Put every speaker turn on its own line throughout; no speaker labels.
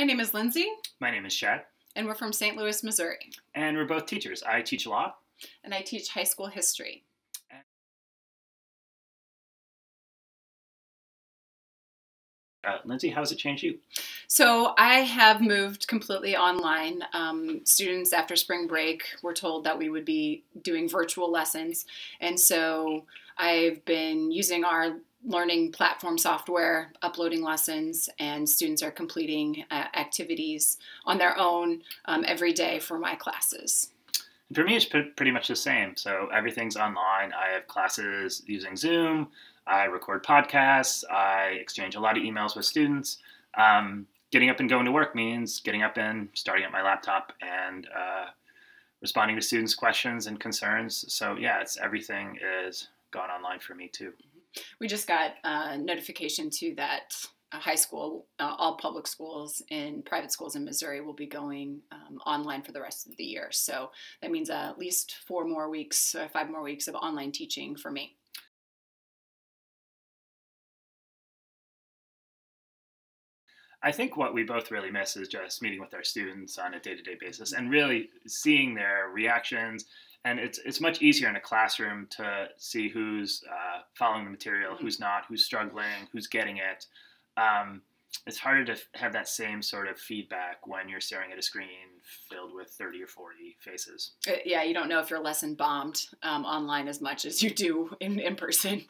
My name is Lindsey.
My name is Chad.
And we're from St. Louis, Missouri.
And we're both teachers. I teach law.
And I teach high school history.
Lindsey, how has it changed you?
So I have moved completely online. Students after spring break were told that we would be doing virtual lessons. And so I've been using our learning platform software, uploading lessons, and students are completing activities on their own every day for my classes.
For me, it's pretty much the same. So everything's online. I have classes using Zoom. I record podcasts. I exchange a lot of emails with students. Getting up and going to work means getting up and starting up my laptop and responding to students' questions and concerns. So yeah, everything is gone online for me too.
We just got a notification too that high school, all public schools and private schools in Missouri will be going online for the rest of the year. So that means at least 5 more weeks of online teaching for me.
I think what we both really miss is just meeting with our students on a day-to-day basis and really seeing their reactions. And it's much easier in a classroom to see who's following the material, who's not, who's struggling, who's getting it. It's harder to have that same sort of feedback when you're staring at a screen filled with 30 or 40 faces.
Yeah, you don't know if your lesson bombed online as much as you do in person.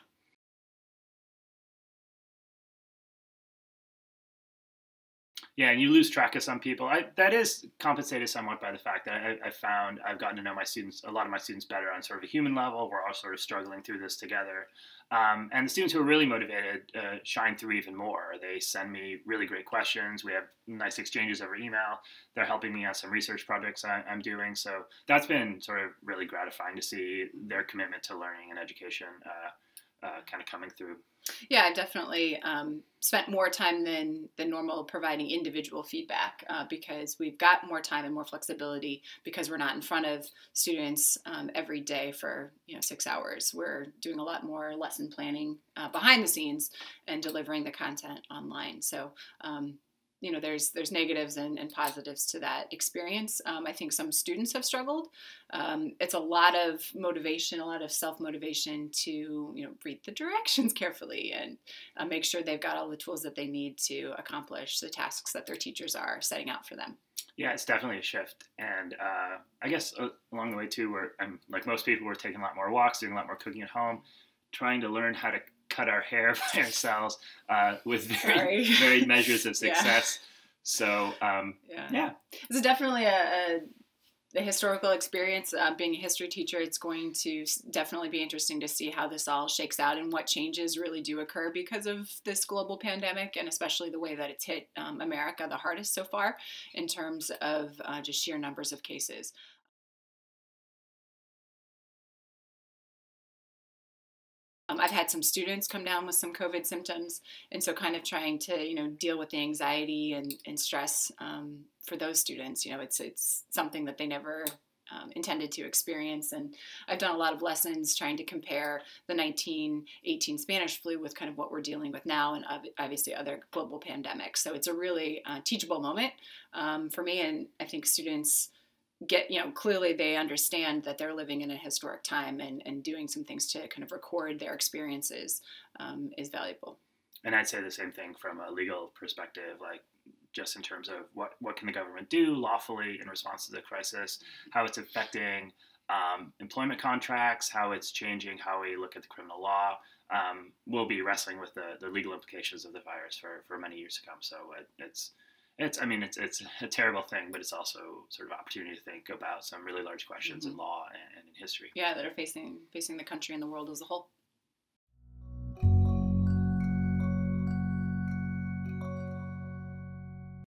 Yeah, and you lose track of some people. That is compensated somewhat by the fact that I've gotten to know a lot of my students better on sort of a human level. We're all sort of struggling through this together. And the students who are really motivated shine through even more. They send me really great questions. We have nice exchanges over email. They're helping me on some research projects I'm doing. So that's been sort of really gratifying to see their commitment to learning and education kind of coming through.
Yeah, I've definitely spent more time than normal providing individual feedback because we've got more time and more flexibility because we're not in front of students every day for 6 hours. We're doing a lot more lesson planning behind the scenes and delivering the content online. So there's negatives and positives to that experience. I think some students have struggled. It's a lot of motivation, a lot of self-motivation to read the directions carefully and make sure they've got all the tools that they need to accomplish the tasks that their teachers are setting out for them.
Yeah, it's definitely a shift. And I guess along the way too, I'm like most people, we're taking a lot more walks, doing a lot more cooking at home, trying to learn how to cut our hair by ourselves with varied measures of success. Yeah. So, yeah.
This is definitely a historical experience. Being a history teacher, it's going to definitely be interesting to see how this all shakes out and what changes really do occur because of this global pandemic, and especially the way that it's hit America the hardest so far in terms of just sheer numbers of cases. I've had some students come down with some COVID symptoms, and so kind of trying to, deal with the anxiety and stress for those students. It's something that they never intended to experience, and I've done a lot of lessons trying to compare the 1918 Spanish flu with kind of what we're dealing with now and obviously other global pandemics. So it's a really teachable moment for me, and I think students get, clearly they understand that they're living in a historic time and doing some things to kind of record their experiences is valuable.
And I'd say the same thing from a legal perspective, like just in terms of what can the government do lawfully in response to the crisis, how it's affecting employment contracts, how it's changing how we look at the criminal law. We'll be wrestling with the legal implications of the virus for many years to come. So it's a terrible thing, but it's also sort of opportunity to think about some really large questions in law and in history.
Yeah, that are facing the country and the world as a whole.